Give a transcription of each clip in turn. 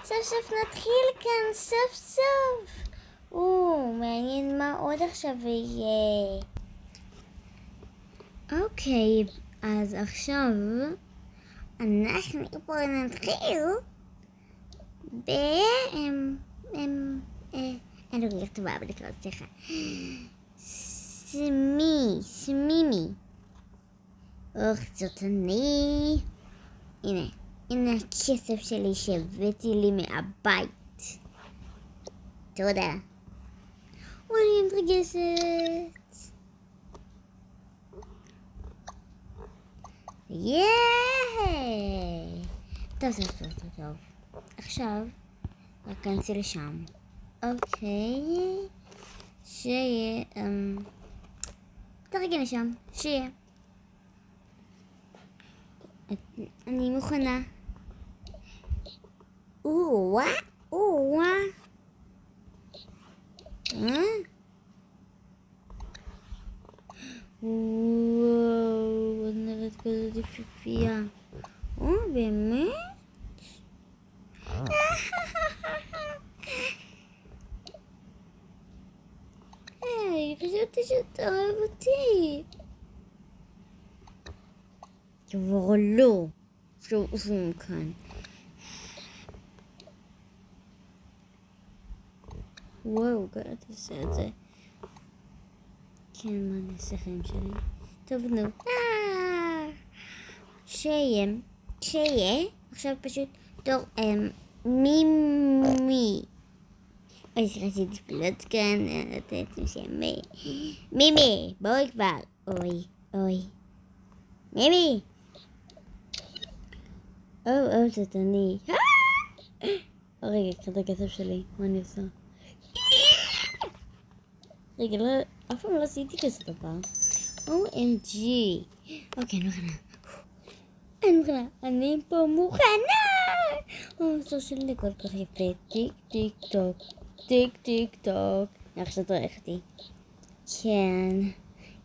סוף סוף נתחיל כאן, סוף סוף. מעניין מה עוד עכשיו יהיה. אוקיי, אז עכשיו אנחנו פה נתחיל אני לא יודעת מה לקרוא, סליחה. סמימי. זאת אני. הנה הכסף שלי שהבאתי לי מהבית. תודה. אני מתרגשת. טוב. עכשיו רק כנסי לשם. אוקיי. שיהיה תרגי לשם. שיהיה. אני מוכנה. וואו. את נראית כזאת יפיפייה. באמת? חשבתי שאתה אוהב אותי. כבר לא. שעושים כאן. וואו, גאלה תעשה את זה. כן, מה אני אעשה חיים שלי? טוב, נו. שיהיה. עכשיו פשוט תור מימי. אוי, רציתי לפלוט כאן, לתת שם מימי, בואי כבר. אוי. מימי. זאת אני. רגע, קחת את הכסף שלי, מה אני עושה? רגע, אף פעם לא עשיתי כזה דבר. OMG. אוקיי, אני מוכנה. אני פה מוכנה. זו שלי כל כך יפה. טיק טוק. עכשיו תורך אותי. כן.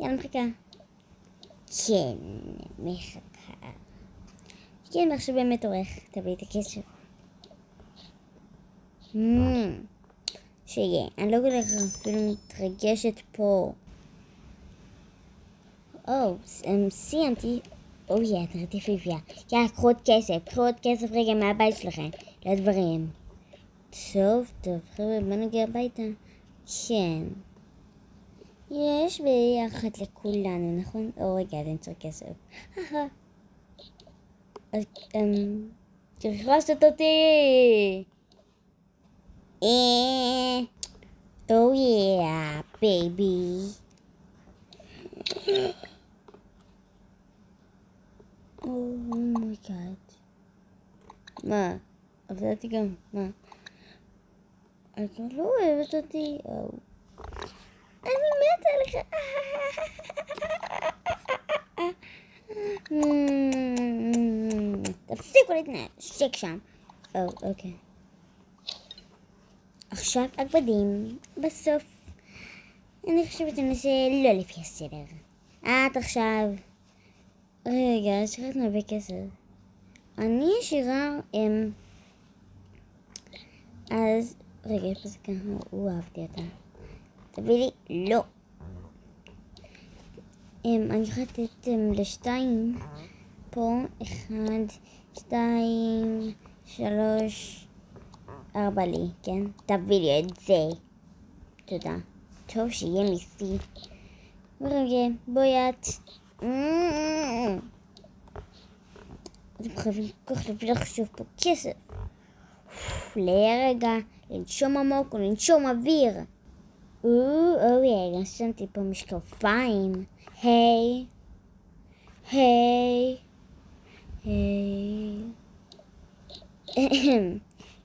יאללה, מחכה. כן, מחכה. כן, עכשיו באמת עורך. תביא את הכסף. שיהיה. אני לא כל כך אפילו מתרגשת פה. סיימתי. את נראית יפיפייה. יאללה, קחו עוד כסף רגע מהבית שלכם. לדברים. טוב, חבר'ה, בוא נגיע הביתה. כן. יש ביחד לכולנו, נכון? רגע, אני צריך כסף. תכנסת אותי! baby. my god. מה? עבדתי גם, מה? אתה לא אוהבת אותי? אני מתה עליך. תפסיקו להתנהל, שק שם. אוקיי. עכשיו עבדים. בסוף אני חושבת שאני אעשה לא לפי הסדר. את עכשיו. רגע, שכחנו הרבה כסף. אני ישירה אז רגע, יש פה זה ככה. אהבתי אותה. תביא לי לא. אני יכולה לתת לשתיים פה. 1, 2, 3, 4 לי, כן? תביא לי את זה. תודה. טוב שיהיה מיסי. רגע, בואי את. אתם חייבים כל כך להביא לחשוב פה כסף. לרגע, לנשום עמוק ולנשום אוויר. גם שמתי פה משקפיים. היי.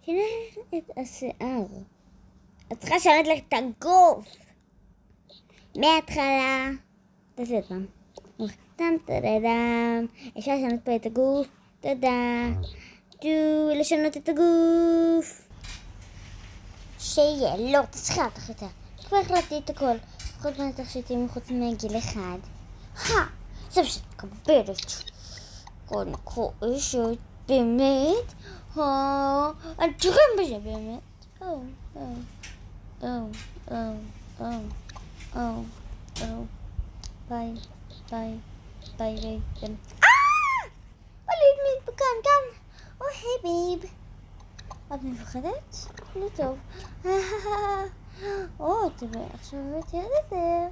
תראה את השיער. את צריכה לשנות לך את הגוף. מההתחלה. תעשה את פעם. טם. אפשר לשנות פה את הגוף. תודה. לשנות את הגוף. שיהיה, לא, תצחה אותך יותר. כבר החלטתי את הכל. לפחות מה תחשיתי מחוץ מגיל 1. סוף שתקבלת. קודם כל, באמת. אני תראה בזה באמת. ביי. וליד כאן. היי ביב. את מפחדת? לא טוב. תראה, עכשיו יותר יותר.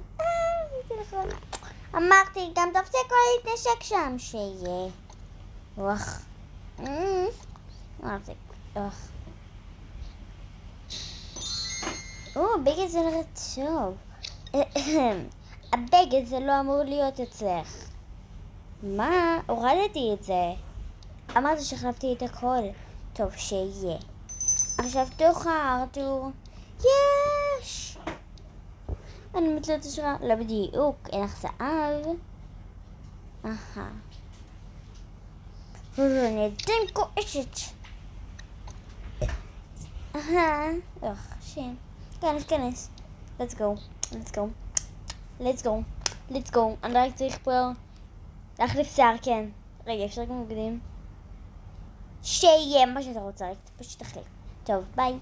אמרתי, גם תפסיקו להתנשק שם שיהיה. הבגד זה נראה טוב. הבגד זה לא אמור להיות אצלך. מה? הורדתי את זה. אמרתי שהחלפתי את הכל. טוב, שיהיה. עכשיו תוכה, ארתור. יש! אני מתלת השראה. לא בדיוק, אין לך זהב. אני עדיין כועשת. שם. כנס. Let's go. אני רק צריך פה להחליף שיער, כן. רגע, אפשר גם מוקדים. שיהיה מה שאתה רוצה, רק פשוט תחליף. טוב, ביי.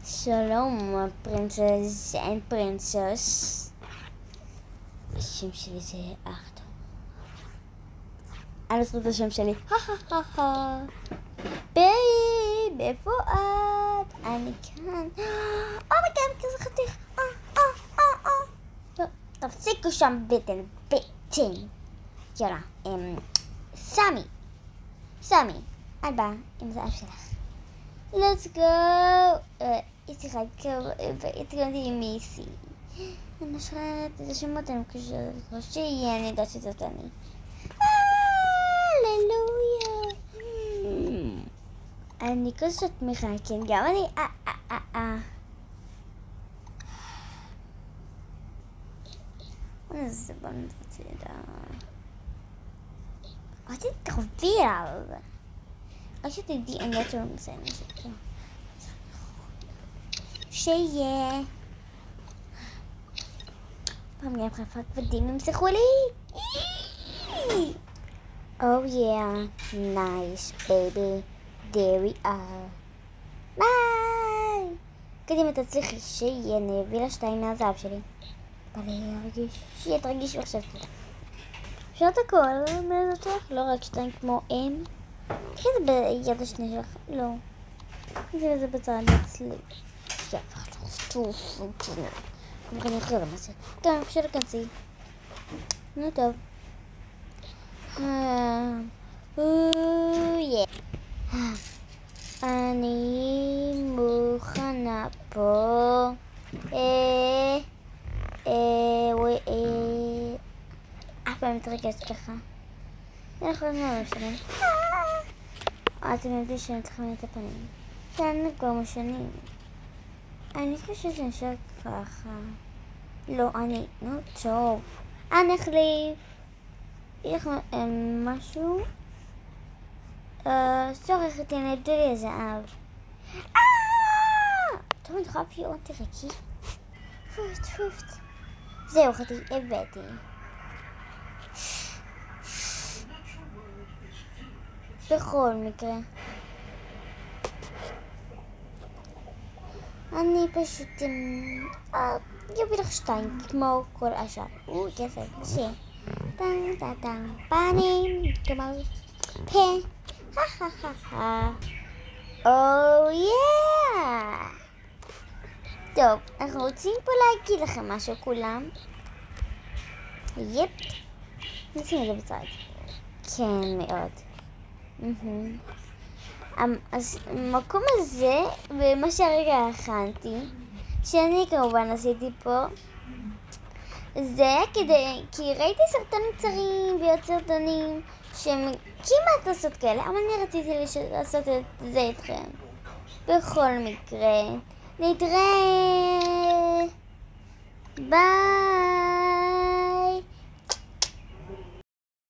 שלום, הפרינצס, אין פרינצס. השם שלי זה ארתור. אני אזכיר את השם שלי. בייב, איפה את? אני כאן. אומייגאד, כזה חתיך. תפסיקו שם בטן. יאללה, סמי, את באה עם זהב שלך. Let's go. התקרבתי עם מיסי. אני נשרת את השמות, אני מקשרת שיהיה, אני יודעת שזאת אני. הללויה. אני כזאת תמיכה, כן, גם אני. איזה בנות בצדה. אל תתקרבי אליו. רק שתדעי, אני לא טוב מסיים משהו. שיהיה. פעם גם חלפת בדים ימסכו לי. Oh yeah, nice baby. There we are. ביי. קדימה תצליחי שיהיה, אני אביא לה 2 מהזהב שלי. שיהיה תרגיש ועכשיו תודה. אפשר את הכל, מאיזה שלך? לא רק 2 כמו הם. תקחי את זה ביד השני שלך. לא. תקחי זה בצד אצלי. אני אחזור למעשה. טוב, אפשר לכנסי. נו טוב. אני מוכנה פה. אף פעם מתרכזת ככה. זה נכון מאוד משנה. אתם יודעים שאני צריכים את הפנים. שאני כבר משנים. אני חושבת שאני נשאר ככה. לא, נו טוב. אני אחליף. יש משהו? צורך אותי, נאבדו לי הזהב. טוב, אני יכולה להביא עוד תרקי. פופט. זהו, חתי, הבאתי. בכל מקרה. אני פשוט אביא לך 2 כמו כל השאר. כסף, טן, פנים, כלומר, פה, טוב, אנחנו רוצים פה להגיד לכם משהו כולם. יפ, נשים את זה בצד. כן, מאוד. אז המקום הזה, ומה שהרגע הכנתי, שאני כמובן עשיתי פה, זה כי ראיתי סרטונים קצרים ועוד סרטונים שהם כמעט לעשות כאלה, אבל אני רציתי לעשות את זה איתכם. בכל מקרה, נתראה. ביי.